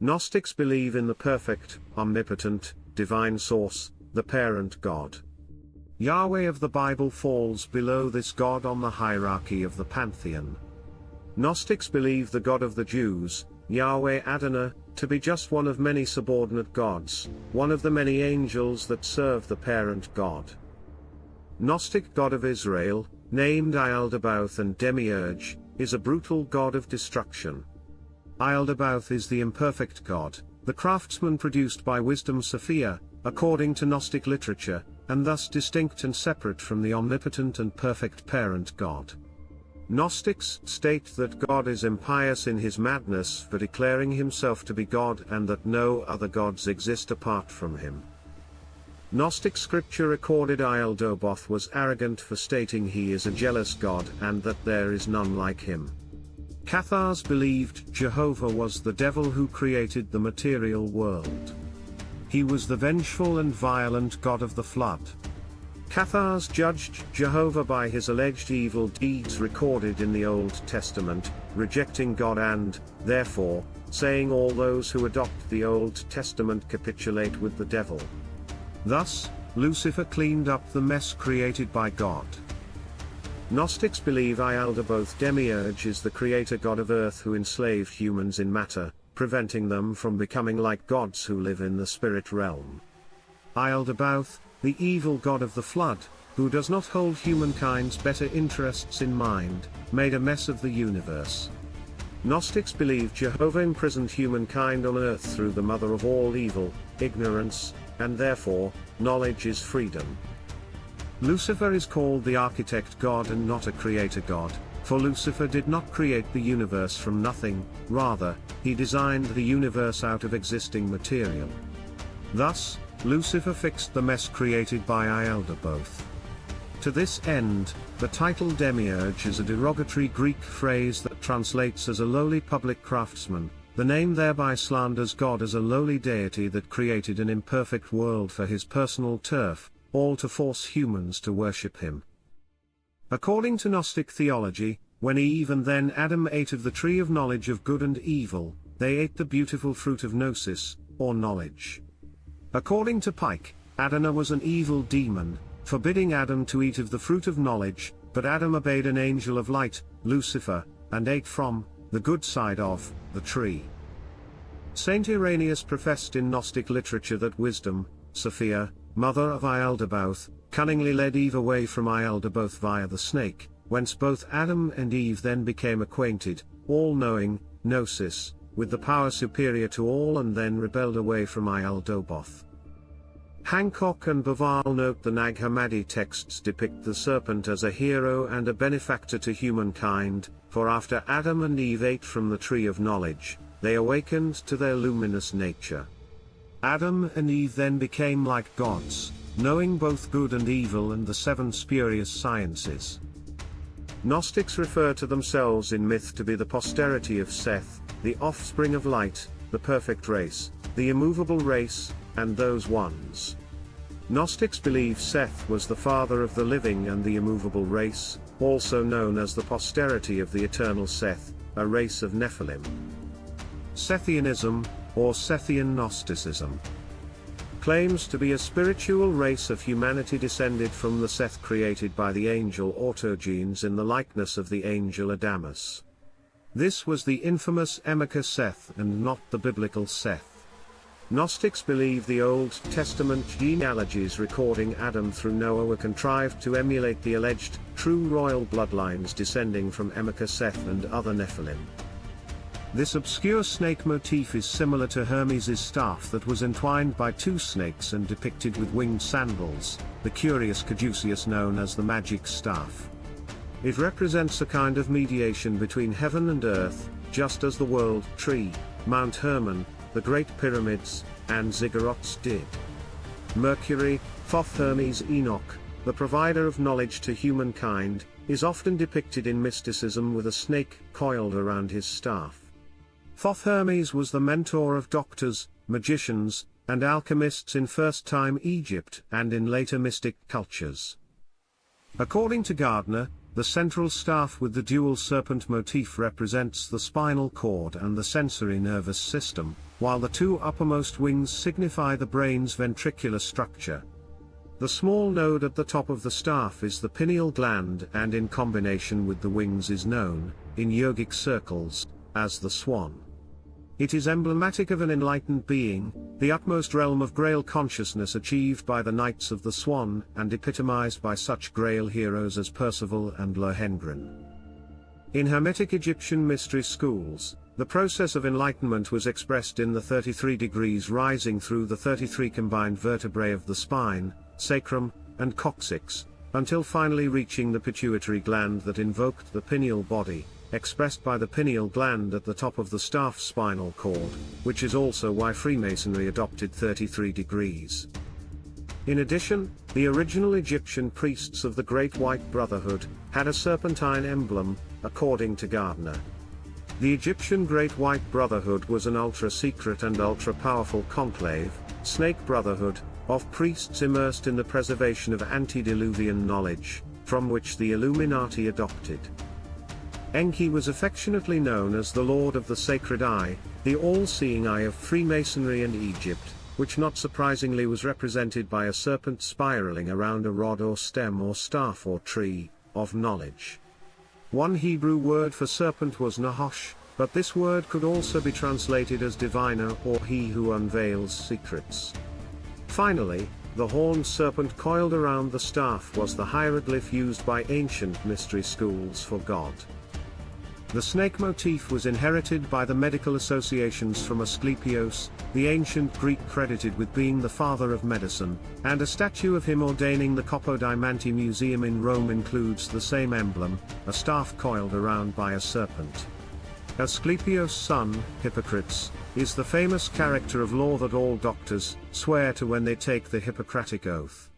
Gnostics believe in the perfect, omnipotent, divine source, the parent God. Yahweh of the Bible falls below this God on the hierarchy of the pantheon. Gnostics believe the God of the Jews, Yahweh Adonai, to be just one of many subordinate gods, one of the many angels that serve the parent God. Gnostic God of Israel, named Ialdaboth and Demiurge, is a brutal god of destruction. Ialdaboth is the imperfect God, the craftsman produced by Wisdom-Sophia, according to Gnostic literature, and thus distinct and separate from the omnipotent and perfect parent God. Gnostics state that God is impious in his madness for declaring himself to be God and that no other gods exist apart from him. Gnostic scripture recorded Ialdaboth was arrogant for stating he is a jealous God and that there is none like him. Cathars believed Jehovah was the devil who created the material world. He was the vengeful and violent God of the flood. Cathars judged Jehovah by his alleged evil deeds recorded in the Old Testament, rejecting God and, therefore, saying all those who adopt the Old Testament capitulate with the devil. Thus, Lucifer cleaned up the mess created by God. Gnostics believe Ialdaboth Demiurge is the creator god of earth who enslaved humans in matter, preventing them from becoming like gods who live in the spirit realm. Ialdabaoth, the evil god of the flood, who does not hold humankind's better interests in mind, made a mess of the universe. Gnostics believe Jehovah imprisoned humankind on earth through the mother of all evil, ignorance, and therefore, knowledge is freedom. Lucifer is called the architect god and not a creator god, for Lucifer did not create the universe from nothing, rather, he designed the universe out of existing material. Thus, Lucifer fixed the mess created by Ialdaboth. To this end, the title Demiurge is a derogatory Greek phrase that translates as a lowly public craftsman. The name thereby slanders God as a lowly deity that created an imperfect world for his personal turf, all to force humans to worship him. According to Gnostic theology, when Eve and then Adam ate of the tree of knowledge of good and evil, they ate the beautiful fruit of gnosis, or knowledge. According to Pike, Adonai was an evil demon, forbidding Adam to eat of the fruit of knowledge, but Adam obeyed an angel of light, Lucifer, and ate from the good side of the tree. Saint Irenaeus professed in Gnostic literature that Wisdom-Sophia, mother of Ialdaboth, cunningly led Eve away from Ialdaboth via the snake, whence both Adam and Eve then became acquainted, all-knowing, gnosis, with the power superior to all and then rebelled away from Ialdaboth. Hancock and Baval note the Nag Hammadi texts depict the serpent as a hero and a benefactor to humankind, for after Adam and Eve ate from the tree of knowledge, they awakened to their luminous nature. Adam and Eve then became like gods, knowing both good and evil and the seven spurious sciences. Gnostics refer to themselves in myth to be the posterity of Seth, the offspring of light, the perfect race, the immovable race, and those ones. Gnostics believe Seth was the father of the living and the immovable race, also known as the posterity of the eternal Seth, a race of Nephilim. Sethianism, or Sethian Gnosticism, claims to be a spiritual race of humanity descended from the Seth created by the angel Autogenes in the likeness of the angel Adamus. This was the infamous Emeka Seth and not the biblical Seth. Gnostics believe the Old Testament genealogies recording Adam through Noah were contrived to emulate the alleged true royal bloodlines descending from Emeka Seth and other Nephilim. This obscure snake motif is similar to Hermes' staff that was entwined by two snakes and depicted with winged sandals, the curious caduceus known as the magic staff. It represents a kind of mediation between heaven and earth, just as the world tree, Mount Hermon, the Great Pyramids, and ziggurats did. Mercury, Thoth Hermes Enoch, the provider of knowledge to humankind, is often depicted in mysticism with a snake coiled around his staff. Thoth Hermes was the mentor of doctors, magicians, and alchemists in first-time Egypt and in later mystic cultures. According to Gardner, the central staff with the dual serpent motif represents the spinal cord and the sensory nervous system, while the two uppermost wings signify the brain's ventricular structure. The small node at the top of the staff is the pineal gland, and in combination with the wings is known, in yogic circles, as the swan. It is emblematic of an enlightened being, the utmost realm of Grail consciousness achieved by the Knights of the Swan, and epitomized by such Grail heroes as Percival and Lohengrin. In Hermetic Egyptian mystery schools, the process of enlightenment was expressed in the 33 degrees rising through the 33 combined vertebrae of the spine, sacrum, and coccyx, until finally reaching the pituitary gland that invoked the pineal body, expressed by the pineal gland at the top of the staff spinal cord, which is also why Freemasonry adopted 33 degrees. In addition, the original Egyptian priests of the Great White Brotherhood had a serpentine emblem, according to Gardner. The Egyptian Great White Brotherhood was an ultra-secret and ultra-powerful conclave, snake brotherhood, of priests immersed in the preservation of antediluvian knowledge, from which the Illuminati adopted. Enki was affectionately known as the Lord of the Sacred Eye, the all-seeing eye of Freemasonry and Egypt, which not surprisingly was represented by a serpent spiraling around a rod or stem or staff or tree, of knowledge. One Hebrew word for serpent was Nahosh, but this word could also be translated as diviner or he who unveils secrets. Finally, the horned serpent coiled around the staff was the hieroglyph used by ancient mystery schools for God. The snake motif was inherited by the medical associations from Asclepios, the ancient Greek credited with being the father of medicine, and a statue of him ordaining the Capodimonte Museum in Rome includes the same emblem, a staff coiled around by a serpent. Asclepios' son, Hippocrates, is the famous character of law that all doctors swear to when they take the Hippocratic oath.